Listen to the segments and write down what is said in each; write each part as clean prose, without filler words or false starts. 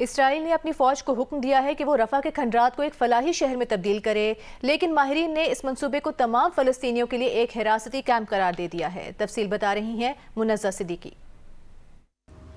اسرائیل نے اپنی فوج کو حکم دیا ہے کہ وہ رفح کے کھنڈرات کو ایک فلاحی شہر میں تبدیل کرے، لیکن ماہرین نے اس منصوبے کو تمام فلسطینیوں کے لیے ایک حراستی کیمپ قرار دے دیا ہے۔ تفصیل بتا رہی ہیں منزہ صدیقی۔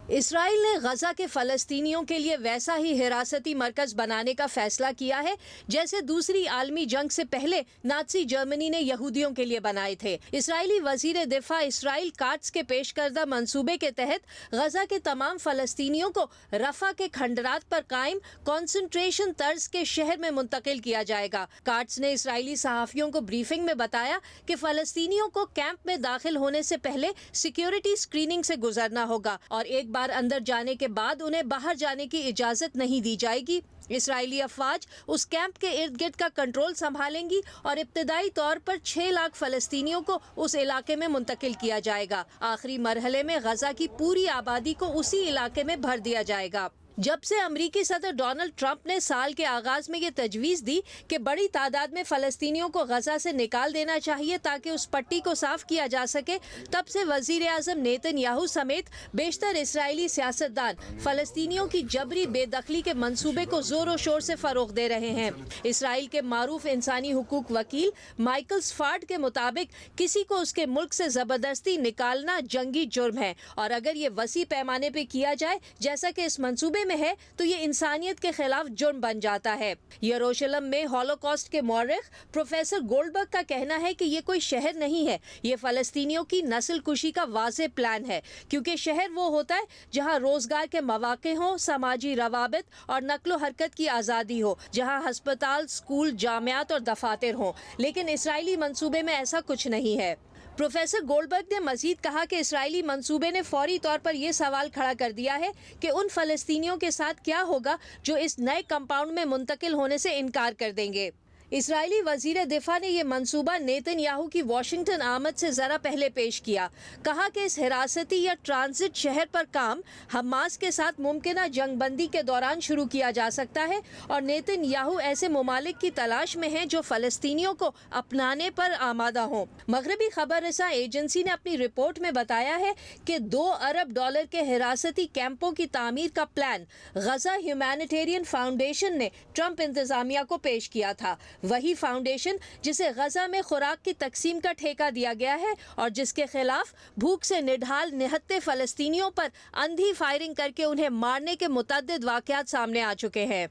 اسرائیل نے غزہ کے فلسطینیوں کے لیے ویسا ہی حراستی مرکز بنانے کا فیصلہ کیا ہے جیسے دوسری عالمی جنگ سے پہلے نازی جرمنی نے یہودیوں کے لیے بنائے تھے۔ اسرائیلی وزیر دفاع اسرائیل کاٹز کے پیش کردہ منصوبے کے تحت غزہ کے تمام فلسطینیوں کو رفح کے کھنڈرات پر قائم کنسنٹریشن طرز کے شہر میں منتقل کیا جائے گا۔ کاٹز نے اسرائیلی صحافیوں کو بریفنگ میں بتایا کہ فلسطینیوں کو کیمپ میں داخل ہونے سے پہلے سیکیورٹی اسکریننگ سے گزرنا ہوگا اور ایک بار اندر جانے کے بعد انہیں باہر جانے کی اجازت نہیں دی جائے گی۔ اسرائیلی افواج اس کیمپ کے ارد گرد کا کنٹرول سنبھالیں گی اور ابتدائی طور پر 6 لاکھ فلسطینیوں کو اس علاقے میں منتقل کیا جائے گا۔ آخری مرحلے میں غزہ کی پوری آبادی کو اسی علاقے میں بھر دیا جائے گا۔ جب سے امریکی صدر ڈونلڈ ٹرمپ نے سال کے آغاز میں یہ تجویز دی کہ بڑی تعداد میں فلسطینیوں کو غزہ سے نکال دینا چاہیے تاکہ اس پٹی کو صاف کیا جا سکے، تب سے وزیر اعظم نیتن یاہو سمیت بیشتر اسرائیلی سیاستدان فلسطینیوں کی جبری بے دخلی کے منصوبے کو زور و شور سے فروغ دے رہے ہیں۔ اسرائیل کے معروف انسانی حقوق وکیل مائیکل سفارڈ کے مطابق کسی کو اس کے ملک سے زبردستی نکالنا جنگی جرم ہے، اور اگر یہ وسیع پیمانے پہ کیا جائے جیسا کہ اس منصوبے میں ہے تو یہ انسانیت کے خلاف جرم بن جاتا ہے۔ یروشلم میں ہولوکاسٹ کے مورخ پروفیسر گولڈبرگ کا کہنا ہے کہ یہ کوئی شہر نہیں ہے، یہ فلسطینیوں کی نسل کشی کا واضح پلان ہے، کیونکہ شہر وہ ہوتا ہے جہاں روزگار کے مواقع ہوں، سماجی روابط اور نقل و حرکت کی آزادی ہو، جہاں ہسپتال، اسکول، جامعات اور دفاتر ہوں، لیکن اسرائیلی منصوبے میں ایسا کچھ نہیں ہے۔ پروفیسر گولڈبرگ نے مزید کہا کہ اسرائیلی منصوبے نے فوری طور پر یہ سوال کھڑا کر دیا ہے کہ ان فلسطینیوں کے ساتھ کیا ہوگا جو اس نئے کمپاؤنڈ میں منتقل ہونے سے انکار کر دیں گے۔ اسرائیلی وزیر دفاع نے یہ منصوبہ نیتن یاہو کی واشنگٹن آمد سے ذرا پہلے پیش کیا، کہا کہ اس حراستی یا ٹرانزٹ شہر پر کام حماس کے ساتھ ممکنہ جنگ بندی کے دوران شروع کیا جا سکتا ہے، اور نیتن یاہو ایسے ممالک کی تلاش میں ہیں جو فلسطینیوں کو اپنانے پر آمادہ ہوں۔ مغربی خبر رساں ایجنسی نے اپنی رپورٹ میں بتایا ہے کہ $2 ارب کے حراستی کیمپوں کی تعمیر کا پلان غزہ ہیومینیٹیرین فاؤنڈیشن نے ٹرمپ انتظامیہ کو پیش کیا تھا، وہی فاؤنڈیشن جسے غزہ میں خوراک کی تقسیم کا ٹھیکہ دیا گیا ہے اور جس کے خلاف بھوک سے نڈھال نہتے فلسطینیوں پر اندھی فائرنگ کر کے انہیں مارنے کے متعدد واقعات سامنے آ چکے ہیں۔